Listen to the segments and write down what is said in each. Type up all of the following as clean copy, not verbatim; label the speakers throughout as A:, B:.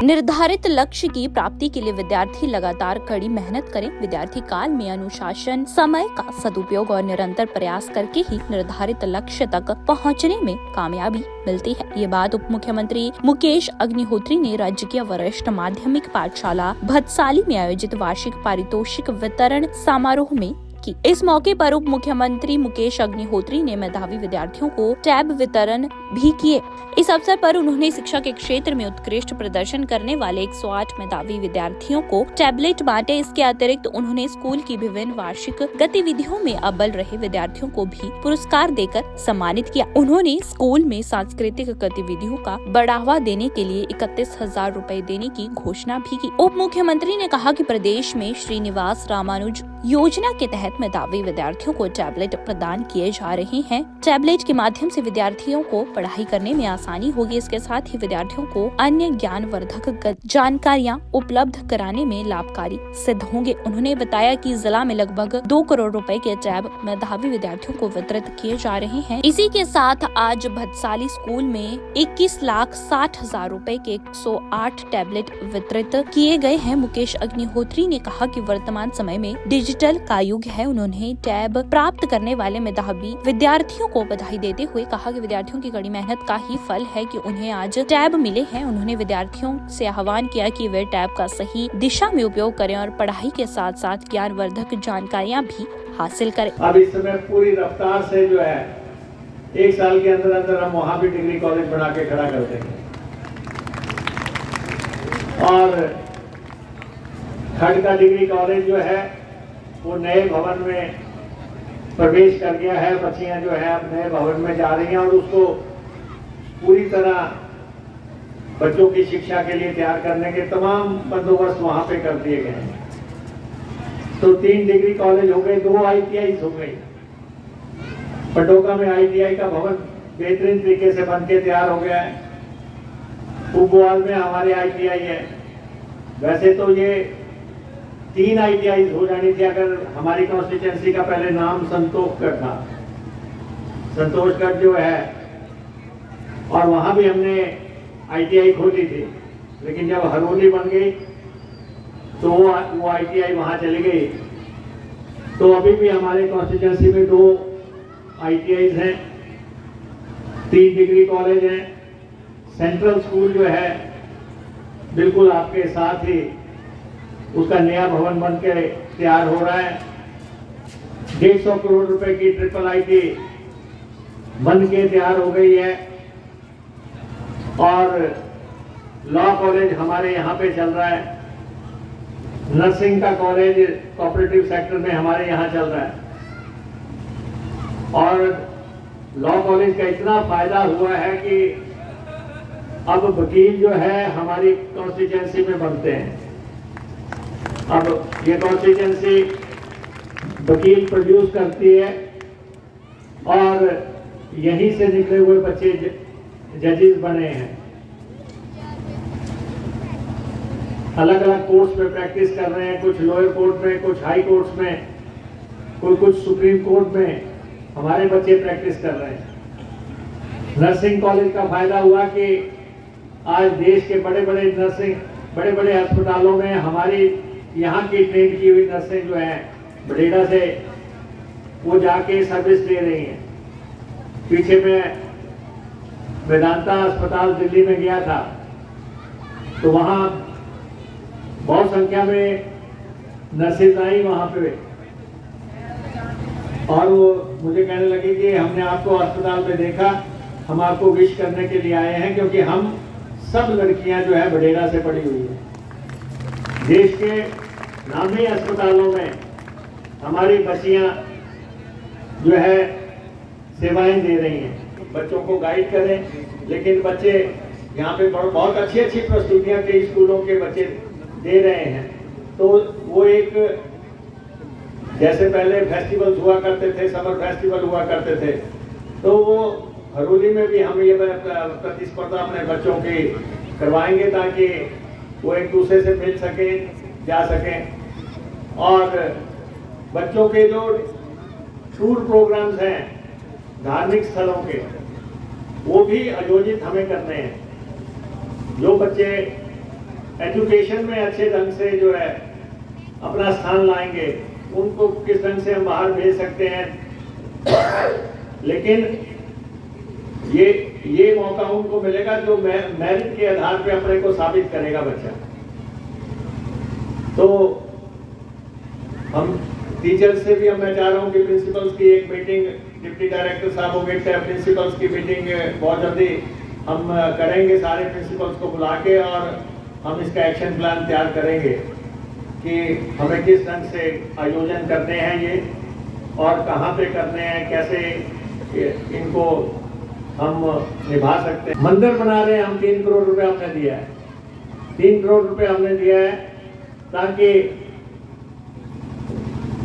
A: निर्धारित लक्ष्य की प्राप्ति के लिए विद्यार्थी लगातार कड़ी मेहनत करें। विद्यार्थी काल में अनुशासन, समय का सदुपयोग और निरंतर प्रयास करके ही निर्धारित लक्ष्य तक पहुंचने में कामयाबी मिलती है। ये बात उप मुख्यमंत्री मुकेश अग्निहोत्री ने राजकीय वरिष्ठ माध्यमिक पाठशाला भदसाली में आयोजित वार्षिक पारितोषिक वितरण समारोह में की। इस मौके पर उप मुख्यमंत्री मुकेश अग्निहोत्री ने मेधावी विद्यार्थियों को टैब वितरण भी किए। इस अवसर पर उन्होंने शिक्षा के क्षेत्र में उत्कृष्ट प्रदर्शन करने वाले 108 मेधावी विद्यार्थियों को टैबलेट बांटे। इसके अतिरिक्त उन्होंने स्कूल की विभिन्न वार्षिक गतिविधियों में अव्वल रहे विद्यार्थियों को भी पुरस्कार देकर सम्मानित किया। उन्होंने स्कूल में सांस्कृतिक गतिविधियों का बढ़ावा देने के लिए 31,000 रूपए देने की घोषणा भी की। उप मुख्यमंत्री ने कहा कि प्रदेश में श्रीनिवास रामानुज योजना के तहत मेधावी विद्यार्थियों को टैबलेट प्रदान किए जा रहे हैं। टैबलेट के माध्यम से विद्यार्थियों को पढ़ाई करने में आसानी होगी। इसके साथ ही विद्यार्थियों को अन्य ज्ञानवर्धक जानकारियां उपलब्ध कराने में लाभकारी सिद्ध होंगे। उन्होंने बताया कि जिला में लगभग 2 करोड़ रुपए के टैब मेधावी विद्यार्थियों को वितरित किए जा रहे हैं। इसी के साथ आज भदसाली स्कूल में 21,60,000 रूपए के 108 टैबलेट वितरित किए गए हैं। मुकेश अग्निहोत्री ने कहा कि वर्तमान समय में डिजिटल का युग है। उन्होंने टैब प्राप्त करने वाले मेधावी विद्यार्थियों को बधाई देते हुए कहा कि विद्यार्थियों की कड़ी मेहनत का ही फल है कि उन्हें आज टैब मिले हैं। उन्होंने विद्यार्थियों से आह्वान किया कि वे टैब का सही दिशा में उपयोग करें और पढ़ाई के साथ साथ ज्ञानवर्धक जानकारियां भी हासिल करें।
B: अब इस समय पूरी रफ्तार से जो है 1 साल के अंदर अंदर हम वहाँ भी डिग्री कॉलेज बना के खड़ा कर देंगे और खंड का डिग्री कॉलेज जो है वो नए भवन में प्रवेश कर गया है। बच्चियां जो है अब नए भवन में जा रही हैं और उसको पूरी तरह बच्चों की शिक्षा के लिए तैयार करने के तमाम बंदोबस्त वहां पे कर दिए गए हैं। तो 3 डिग्री कॉलेज हो गए, 2 ITI हो गई। पटोका में ITI का भवन बेहतरीन तरीके से बन के तैयार हो गया है। उपवाल में हमारे ITI है। वैसे तो ये 3 ITI हो जानी थी अगर हमारी कॉन्स्टिट्यूएंसी का पहले नाम संतोषगढ़ था। संतोषगढ़ जो है और वहां भी हमने ITI खोली थी, लेकिन जब हरोली बन गई तो वो ITI वहां चली गई। तो अभी भी हमारे कॉन्स्टिट्यूएंसी में 2 ITIs हैं, 3 डिग्री कॉलेज हैं। सेंट्रल स्कूल जो है बिल्कुल आपके साथ ही उसका नया भवन बन के तैयार हो रहा है। 150 करोड़ रुपए की IIIT बन के तैयार हो गई है और लॉ कॉलेज हमारे यहाँ पे चल रहा है। नर्सिंग का कॉलेज कोऑपरेटिव सेक्टर में हमारे यहाँ चल रहा है और लॉ कॉलेज का इतना फायदा हुआ है कि अब वकील जो है हमारी कॉन्स्टिट्यूएंसी में बनते हैं। अब ये कॉन्स्टिट्यूएंसी वकील प्रोड्यूस करती है और यहीं से निकले हुए बच्चे जजेस बने हैं। अलग अलग कोर्ट्स में प्रैक्टिस कर रहे हैं, कुछ लोअर कोर्ट में, कुछ हाई कोर्ट्स में, कुछ सुप्रीम कोर्ट में हमारे बच्चे प्रैक्टिस कर रहे हैं। नर्सिंग कॉलेज का फायदा हुआ कि आज देश के बड़े बड़े अस्पतालों में हमारी यहाँ की ट्रेन की हुई नर्सें जो है बठेड़ा से वो जाके सर्विस दे रही हैं। पीछे में वेदांता अस्पताल दिल्ली में गया था तो वहाँ बहुत संख्या में नर्सेज आई वहाँ पे और वो मुझे कहने लगी कि हमने आपको अस्पताल में देखा, हम आपको विश करने के लिए आए हैं क्योंकि हम सब लड़कियां जो है बठेड़ा से पड़ी हुई है। देश के नामी अस्पतालों में हमारी बच्चियां जो है सेवाएं दे रही हैं। बच्चों को गाइड करें, लेकिन बच्चे यहाँ पे बहुत अच्छी प्रस्तुतियां कई स्कूलों के बच्चे दे रहे हैं। तो वो एक जैसे पहले फेस्टिवल्स हुआ करते थे, समर फेस्टिवल हुआ करते थे, तो वो हरोली में भी हम ये प्रतिस्पर्धा अपने बच्चों की करवाएंगे ताकि वो एक दूसरे से मिल सकें, जा सकें। और बच्चों के जो टूर प्रोग्राम्स हैं धार्मिक स्थलों के, वो भी आयोजित हमें करने हैं। जो बच्चे एजुकेशन में अच्छे ढंग से जो है अपना स्थान लाएंगे, उनको किस ढंग से हम बाहर भेज सकते हैं। लेकिन ये मौका उनको मिलेगा जो मेरिट के आधार पे अपने को साबित करेगा बच्चा। तो हम टीचर्स से भी मैं चाह रहा हूँ कि प्रिंसिपल्स की एक मीटिंग, डिप्टी डायरेक्टर साहब होंगे, प्रिंसिपल्स की मीटिंग बहुत जल्दी हम करेंगे, सारे प्रिंसिपल्स को बुला के, और हम इसका एक्शन प्लान तैयार करेंगे कि हमें किस ढंग से आयोजन करने हैं ये, और कहाँ पे करने हैं, कैसे इनको हम निभा सकते हैं। मंदिर बना रहे हैं हम, 3 करोड़ रुपए हमने दिया है, 3 करोड़ रुपए हमने दिया है ताकि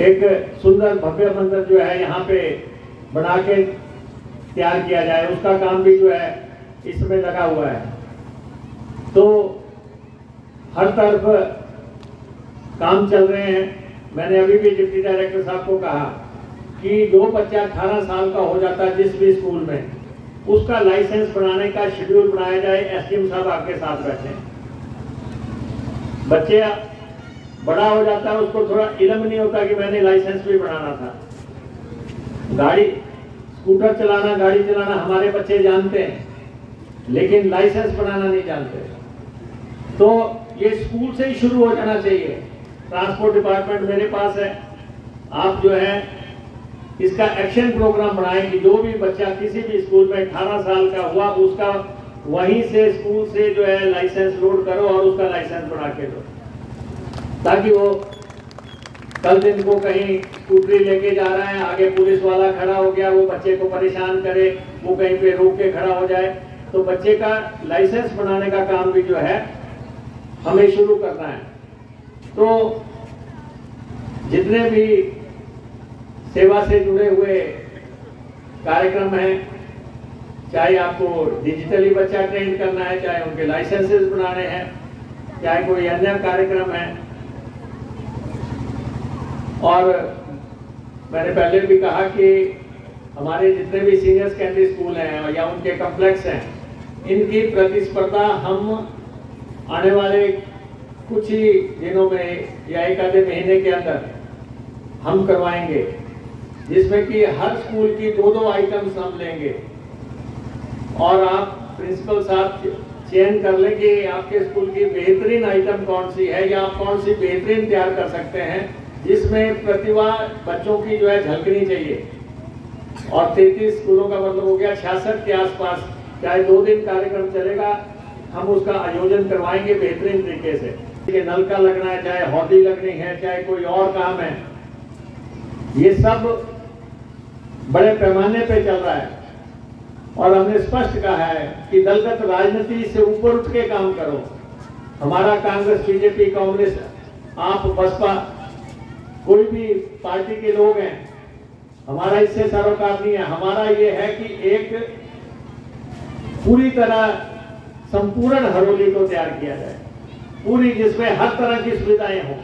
B: एक सुंदर भव्य मंदिर जो है यहाँ पे बना के तैयार किया जाए। उसका काम भी जो है इसमें लगा हुआ है। तो हर तरफ काम चल रहे हैं। मैंने अभी भी डिप्टी डायरेक्टर साहब को कहा कि जो बच्चा 18 साल का हो जाता है जिस भी स्कूल में, उसका लाइसेंस बनाने का शेड्यूल बनाया जाए। एसडीएम साहब आपके साथ बैठे हैं। बच्चे बड़ा हो जाता है, उसको थोड़ा इल्म नहीं होता कि मैंने लाइसेंस भी बनाना था। गाड़ी स्कूटर चलाना, गाड़ी चलाना हमारे बच्चे जानते हैं, लेकिन लाइसेंस बनाना नहीं जानते। तो ये स्कूल से ही शुरू हो जाना चाहिए। ट्रांसपोर्ट डिपार्टमेंट मेरे पास है, आप जो है इसका एक्शन प्रोग्राम बनाएं कि जो भी बच्चा किसी भी स्कूल में 18 साल का हुआ, उसका वहीं से स्कूल से जो है लाइसेंस लोड करो और उसका लाइसेंस बना के दो, ताकि वो कल दिन को कहीं स्कूटरी लेके जा रहा है, आगे पुलिस वाला खड़ा हो गया, वो बच्चे को परेशान करे, वो कहीं पे रोक के खड़ा हो जाए। तो बच्चे का लाइसेंस बनाने का काम भी जो है हमें शुरू करना है। तो जितने भी सेवा से जुड़े हुए कार्यक्रम हैं, चाहे आपको डिजिटली बच्चा ट्रेन करना है, चाहे उनके लाइसेंसेस बनाने हैं, चाहे कोई अन्य कार्यक्रम है, और मैंने पहले भी कहा कि हमारे जितने भी सीनियर सेकेंडरी स्कूल हैं या उनके कॉम्प्लेक्स हैं, इनकी प्रतिस्पर्धा हम आने वाले कुछ ही दिनों में या एक आधे महीने के अंदर हम करवाएंगे, जिसमें कि हर स्कूल की 2-2 आइटम्स हम लेंगे, और आप प्रिंसिपल साहब चयन कर लें कि आपके स्कूल की बेहतरीन आइटम कौन सी है, या आप कौन सी बेहतरीन तैयार कर सकते हैं जिसमें प्रतिभा बच्चों की जो है झलकनी चाहिए। और 33 स्कूलों का मतलब हो गया 66 के आसपास, चाहे 2 दिन कार्यक्रम चलेगा, हम उसका आयोजन करवाएंगे बेहतरीन तरीके से। नलका लगना है, चाहे हौदी लगनी है, चाहे कोई और काम है, ये सब बड़े पैमाने पे चल रहा है। और हमने स्पष्ट कहा है कि दलगत राजनीति से ऊपर उठ के काम करो। हमारा कांग्रेस, बीजेपी, कांग्रेस, आप बसपा, कोई भी पार्टी के लोग हैं, हमारा इससे सरोकार नहीं है। हमारा ये है कि एक पूरी तरह संपूर्ण हरोली को तैयार किया जाए, पूरी, जिसमें हर तरह की सुविधाएं हों।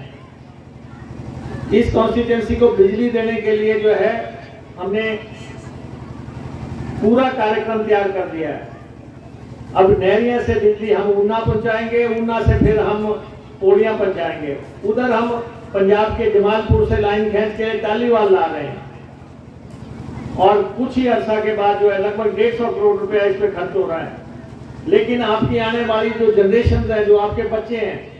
B: इस कॉन्स्टिट्यूएंसी को बिजली देने के लिए जो है हमने पूरा कार्यक्रम तैयार कर दिया है। अब नहरिया से बिजली हम ऊना पहुंचाएंगे, ऊना से फिर हम पोड़िया पहुंचाएंगे, उधर हम पंजाब के जमालपुर से लाइन खींच के टालीवाल ला रहे हैं। और कुछ ही अरसा के बाद जो है लगभग 150 करोड़ रुपया इस पे खर्च हो रहा है। लेकिन आपकी आने वाली जो जनरेशन है, जो आपके बच्चे हैं,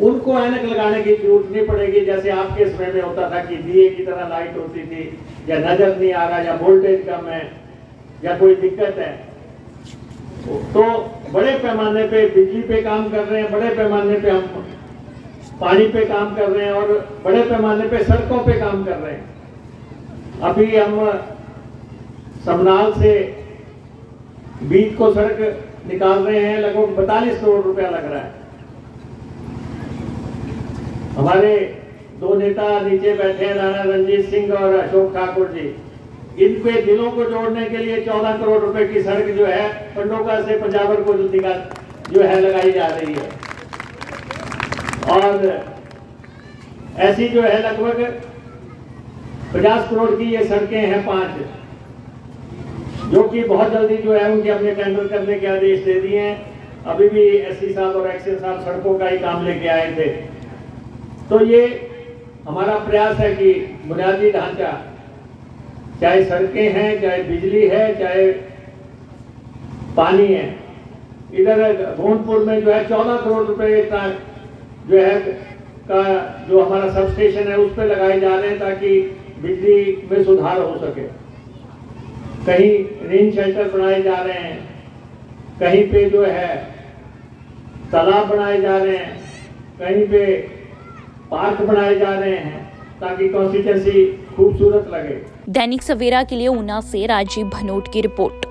B: उनको ऐनक लगाने की जरूरत नहीं पड़ेगी, जैसे आपके समय में होता था कि दिए की तरह लाइट होती थी, या नजर नहीं आ रहा, या वोल्टेज कम है, या कोई दिक्कत है। तो बड़े पैमाने पे बिजली पे काम कर रहे हैं, बड़े पैमाने पे हम पानी पे काम कर रहे हैं, और बड़े पैमाने पे सड़कों पे काम कर रहे हैं। अभी हम समनाल से बीच को सड़क निकाल रहे हैं, लगभग 42 करोड़ रुपया लग रहा है। हमारे 2 नेता नीचे बैठे हैं, राणा रणजीत सिंह और अशोक ठाकुर जी, इनके दिलों को जोड़ने के लिए 14 करोड़ रुपए की सड़क जो है पंडोका से पंजाबर को जो है लगाई जा रही है। और ऐसी जो है लगभग 50 करोड़ की ये सड़कें हैं 5, जो कि बहुत जल्दी जो है उनके अपने टेंडर करने के आदेश दे दिए हैं। अभी भी एससी साहब और एक्शन साहब सड़कों का ही काम लेके आए थे। तो ये हमारा प्रयास है कि बुनियादी ढांचा, चाहे सड़कें हैं, चाहे बिजली है, चाहे पानी है, इधर गोंदपुर में जो है 14 करोड़ रुपए का जो है का जो हमारा सब स्टेशन है उस पर लगाए जा रहे हैं ताकि बिजली में सुधार हो सके। कहीं रेन शेल्टर बनाए जा रहे हैं, कहीं पे जो है तालाब बनाए जा रहे हैं, कहीं पे पार्क बनाए जा रहे हैं ताकि कॉन्स्टिट्यूंसी खूबसूरत लगे।
A: दैनिक सवेरा के लिए ऊना से राजीव भनोट की रिपोर्ट।